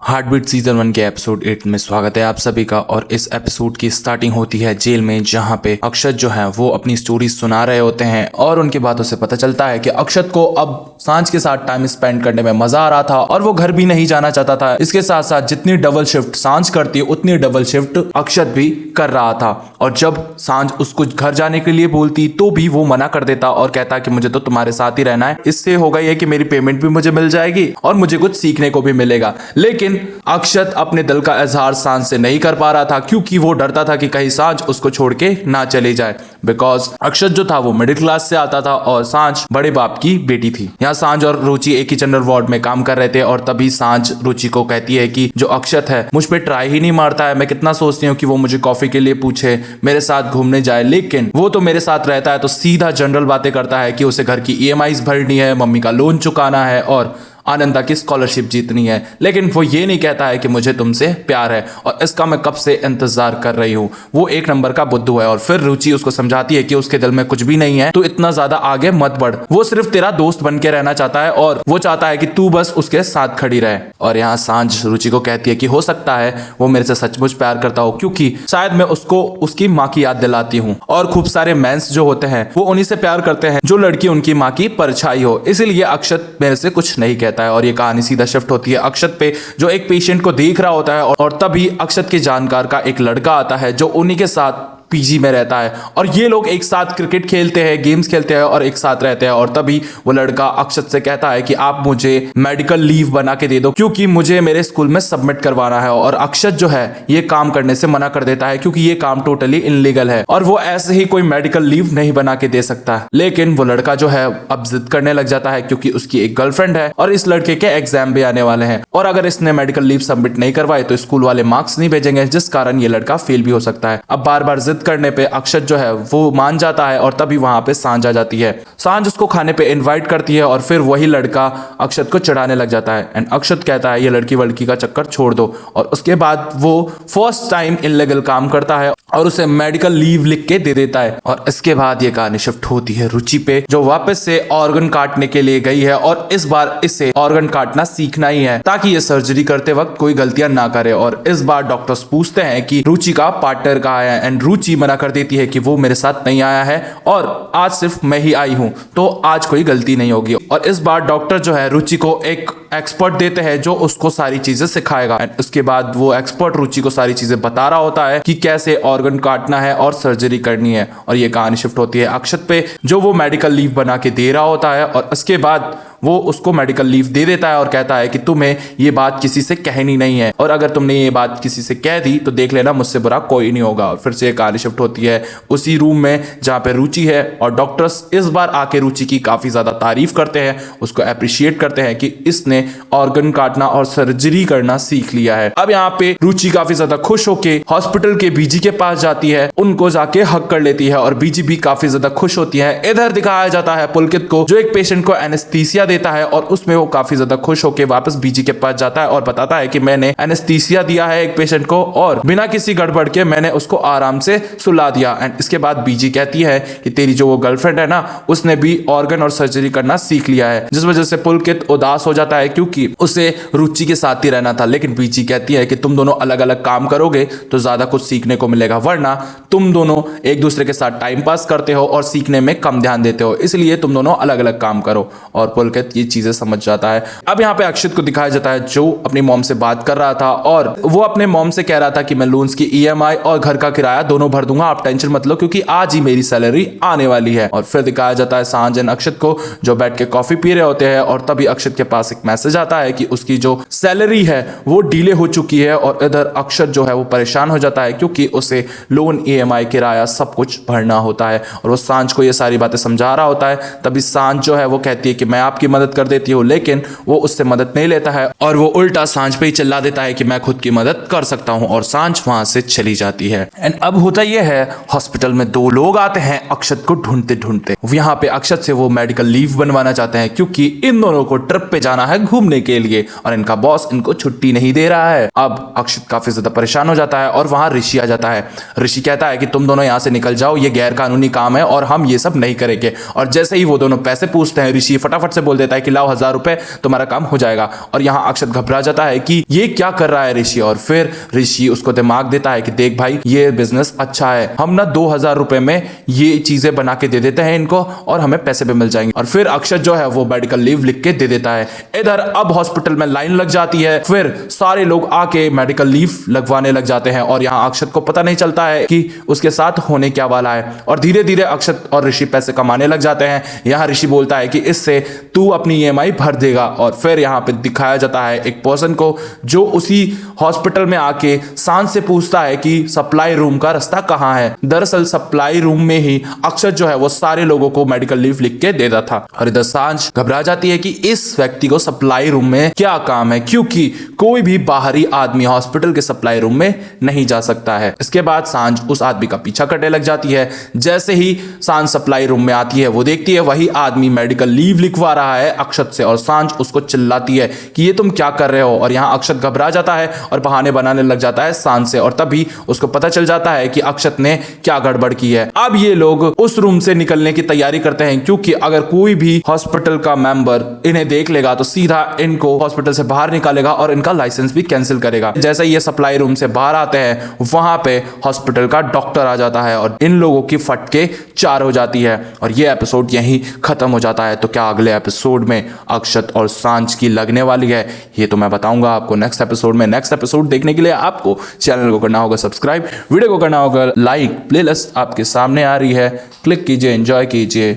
Heartbeat season 1 के episode 8 में स्वागत है आप सभी का। और इस एपिसोड की स्टार्टिंग होती है जेल में, जहां पे अक्षत जो है वो अपनी स्टोरी सुना रहे होते हैं और उनकी बातों से पता चलता है कि अक्षत को अब सांझ के साथ टाइम स्पेंड करने में मजा आ रहा था और वो घर भी नहीं जाना चाहता था। इसके साथ साथ जितनी डबल शिफ्ट सांझ करती है उतनी डबल शिफ्ट अक्षत भी कर रहा था। और जब सांझ उसको घर जाने के लिए बोलती तो भी वो मना कर देता और कहता कि मुझे तो तुम्हारे साथ ही रहना है, इससे होगा ये कि मेरी पेमेंट भी मुझे मिल जाएगी और मुझे कुछ सीखने को भी मिलेगा। लेकिन अक्षत अपने दिल का इजहार सांझ से नहीं कर पा रहा था क्योंकि वो डरता था कि कहीं सांझ उसको छोड़ के ना चली जाए। बिकॉज अक्षत जो था वो मिडिल क्लास से आता था और सांझ बड़े बाप की बेटी थी। यहाँ सांझ और रुचि एक ही जनरल वार्ड में काम कर रहे थे और तभी सांझ रुचि को कहती है कि जो अक्षत है मुझ पे ट्राई ही नहीं मारता है। मैं कितना सोचती हूँ कि वो मुझे कॉफी के लिए पूछे, मेरे साथ घूमने जाए, लेकिन वो तो मेरे साथ रहता है तो सीधा जनरल बातें करता है कि उसे घर की ईएमआईज भरनी है, मम्मी का लोन चुकाना है और आनंदा की स्कॉलरशिप जीतनी है। लेकिन वो ये नहीं कहता है कि मुझे तुमसे प्यार है और इसका मैं कब से इंतजार कर रही हूँ। वो एक नंबर का बुद्धू है। और फिर रुचि उसको समझाती है कि उसके दिल में कुछ भी नहीं है, तो इतना ज्यादा आगे मत बढ़, वो सिर्फ तेरा दोस्त बन के रहना चाहता है और वो चाहता है कि तू बस उसके साथ खड़ी रहे। और यहाँ सांझ रुचि को कहती है कि हो सकता है वो मेरे से सचमुच प्यार करता हो क्योंकि शायद मैं उसको उसकी माँ की याद दिलाती हूँ और खूब सारे मेंस जो होते हैं वो उन्हीं से प्यार करते हैं जो लड़की उनकी माँ की परछाई हो। इसीलिए अक्षत मेरे से कुछ नहीं कहता है। और ये कहानी सीधा शिफ्ट होती है अक्षत पे, जो एक पेशेंट को देख रहा होता है और तभी अक्षत के जानकार का एक लड़का आता है जो उन्हीं के साथ पीजी में रहता है और ये लोग एक साथ क्रिकेट खेलते हैं, गेम्स खेलते हैं और एक साथ रहते हैं। और तभी वो लड़का अक्षत से कहता है कि आप मुझे मेडिकल लीव बना के दे दो क्योंकि मुझे मेरे स्कूल में सबमिट करवाना है। और अक्षत जो है ये काम करने से मना कर देता है क्योंकि ये काम टोटली इनलीगल है और वो ऐसे ही कोई मेडिकल लीव नहीं बना के दे सकता। लेकिन वो लड़का जो है अब जिद करने लग जाता है क्योंकि उसकी एक गर्लफ्रेंड है और इस लड़के के एग्जाम भी आने वाले हैं और अगर इसने मेडिकल लीव सबमिट नहीं करवाए तो स्कूल वाले मार्क्स नहीं भेजेंगे, जिस कारण ये लड़का फेल भी हो सकता है। अब बार बार जिद करने पे अक्षत जो है वो मान जाता है और तभी वहां पे सांझ आ जाती है। सांझ उसको खाने पे इनवाइट करती है और फिर वही लड़का अक्षत को चिढ़ाने लग जाता है एंड अक्षत कहता है ये लड़की वड़की का चक्कर छोड़ दो। और उसके बाद वो फर्स्ट टाइम इनलीगल काम करता है और उसे मेडिकल लीव लिख के दे देता है। और इसके बाद ये कहानी शिफ्ट होती है रुचि पे, जो वापस से ऑर्गन काटने के लिए गई है और इस बार इसे ऑर्गन काटना सीखना ही है ताकि ये सर्जरी करते वक्त कोई गलतियां ना करे। और इस बार डॉक्टर्स पूछते हैं कि रुचि का पार्टनर कहाँ है एंड रुचि मना कर देती है कि वो मेरे साथ नहीं आया है और आज सिर्फ मैं ही आई हूं तो आज कोई गलती नहीं होगी। और इस बार डॉक्टर जो है रुचि को एक एक्सपर्ट देते हैं जो उसको सारी चीजें सिखाएगा एंड उसके बाद वो एक्सपर्ट रुचि को सारी चीजें बता रहा होता है कि कैसे ऑर्गन काटना है और सर्जरी करनी है। और ये कहानी शिफ्ट होती है अक्षत पे, जो वो मेडिकल लीव बना के दे रहा होता है और उसके बाद वो उसको मेडिकल लीव दे देता है और कहता है कि तुम्हें ये बात किसी से कहनी नहीं है और अगर तुमने ये बात किसी से कह दी तो देख लेना मुझसे बुरा कोई नहीं होगा। और फिर से कहानी शिफ्ट होती है उसी रूम में जहाँ पे रुचि है और डॉक्टर्स इस बार आके रुचि की काफी ज्यादा तारीफ करते हैं, उसको अप्रिशिएट करते हैं कि इसने ऑर्गन काटना और सर्जरी करना सीख लिया है। अब यहाँ पे रुचि काफी ज्यादा खुश होके हॉस्पिटल के बीजी के पास जाती है, उनको जाके हक कर लेती है और बीजी भी काफी ज्यादा खुश होती है। इधर दिखाया जाता है पुलकित को, जो एक पेशेंट को एनेस्थीसिया देता है और उसमें वो काफी ज्यादा खुश होकर वापस बीजी के पास जाता है और बताता है कि मैंने एनेस्थीसिया दिया है एक पेशेंट को और बिना किसी गड़बड़ के मैंने उसको आराम से सुला दिया। एंड इसके बाद बीजी कहती है कि तेरी जो वो गर्लफ्रेंड है ना उसने भी ऑर्गन और सर्जरी करना सीख लिया है, जिस वजह से पुलकित उदास हो जाता है क्योंकि उसे रुचि के साथ ही रहना था। लेकिन बीजी कहती है कि तुम दोनों अलग अलग काम करोगे तो ज्यादा कुछ सीखने को मिलेगा, वरना तुम दोनों एक दूसरे के साथ टाइम पास करते हो और सीखने में कम ध्यान देते हो, इसलिए तुम दोनों अलग अलग काम करो। और पुलकित ये चीजें समझ जाता है। अब यहाँ पे अक्षत को दिखाया जाता है जो अपनी मॉम से बात कर रहा था और वो अपने मॉम से कह रहा था कि मैं लोन्स की ईएमआई और घर का किराया दोनों भर दूंगा, आप टेंशन मत लो क्योंकि आज ही मेरी सैलरी आने वाली है। और फिर दिखाया जाता है सांझ एंड अक्षत को जो बैठ के कॉफी पी रहे होते हैं और तभी अक्षत के पास एक मैसेज आता है कि उसकी जो सैलरी है वो डिले हो चुकी है। और इधर अक्षत जो है वो परेशान हो जाता है क्योंकि उसे लोन, ईएमआई, किराया सब कुछ भरना होता है और वो सांझ को ये सारी बातें समझा रहा होता है। तभी सांझ जो है वो कहती है कि मैं आपकी मदद कर देती हूँ, लेकिन वो उससे मदद नहीं लेता है और वो उल्टा सांझ पे ही चिल्ला देता है कि मैं खुद की मदद कर सकता हूँ और सांझ वहां से चली जाती है। एंड अब होता यह है हॉस्पिटल में दो लोग आते हैं अक्षत को ढूंढते ढूंढते। यहाँ पे अक्षत से वो मेडिकल लीव बनवाना चाहते हैं क्योंकि इन दोनों को ट्रिप पे जाना है घूमने के लिए और इनका बॉस इनको छुट्टी नहीं दे रहा है। अब अक्षत काफी ज्यादा परेशान हो जाता है और वहां ऋषि आ जाता है। ऋषि कहता है कि तुम दोनों यहां से निकल जाओ, ये गैर कानूनी काम है और हम ये सब नहीं करेंगे। और जैसे ही वो दोनों पैसे पूछते हैं, ऋषि फटाफट से बोल देता है कि लाओ 1000 रुपए, तुम्हारा काम हो जाएगा। और यहां अक्षत घबरा जाता है कि ये क्या कर रहा है ऋषि। और फिर ऋषि उसको दिमाग देता है कि देख भाई, ये बिजनेस अच्छा है, हम ना 2000 रुपए में ये चीजें बना के दे देते हैं इनको और हमें पैसे भी मिल जाएंगे। और फिर अक्षत जो है वो मेडिकल लीव लिख के दे देता है। इधर अब हॉस्पिटल में लाइन लग जाती है, फिर सारे लोग आके मेडिकल लीव लगवाने लग जाते हैं और यहाँ अक्षत को पता नहीं चलता है कि उसके साथ होने क्या वाला है। और धीरे धीरे अक्षत और ऋषि पैसे कमाने लग जाते हैं। यहाँ ऋषि बोलता है कि इससे तू अपनी ईएमआई भर देगा। और फिर यहाँ पे दिखाया जाता है एक पर्सन को जो उसी हॉस्पिटल में आके सांझ से पूछता है कि सप्लाई रूम का रास्ता कहाँ है। दरअसल सप्लाई रूम में ही अक्षत जो है वो सारे लोगों को मेडिकल लीव लिख के देता था। और इधर सांझ घबरा जाती है कि इस व्यक्ति को सप्लाई रूम में क्या काम है, क्योंकि कोई भी बाहरी आदमी हॉस्पिटल के सप्लाई रूम में नहीं जा सकता है। इसके बाद सांझ उस आदमी का पीछा करने लग जाती है। जैसे ही सांझ सप्लाई रूम में आती है, वो देखती है वही आदमी मेडिकल लीव लिखवा रहा है अक्षत से। और सांझ उसको चिल्लाती है कि ये तुम क्या कर रहे हो। और यहाँ अक्षत घबरा जाता है और बहाने बनाने लग जाता है सांझ से। और तभी उसको पता चल जाता है कि अक्षत ने क्या गड़बड़ की है। अब ये लोग उस रूम से निकलने की तैयारी करते हैं, क्योंकि अगर कोई भी हॉस्पिटल का मेंबर इन्हें देख लेगा तो सीधा इनको हॉस्पिटल से बाहर निकालेगा और इनका लाइसेंस भी कैंसिल करेगा। जैसे ये सप्लाई रूम से बाहर आते हैं, वहां पे हॉस्पिटल का डॉक्टर आ जाता है और इन लोगों की फटके 4 हो जाती है। और ये एपिसोड यहीं खत्म हो जाता है। तो क्या अगले एपिसोड में अक्षत और सांझ की लगने वाली है, ये तो मैं बताऊंगा आपको नेक्स्ट एपिसोड में। नेक्स्ट एपिसोड देखने के लिए आपको चैनल को करना होगा सब्सक्राइब, वीडियो को करना होगा लाइक। प्लेलिस्ट आपके सामने आ रही है, क्लिक कीजिए, एंजॉय कीजिए।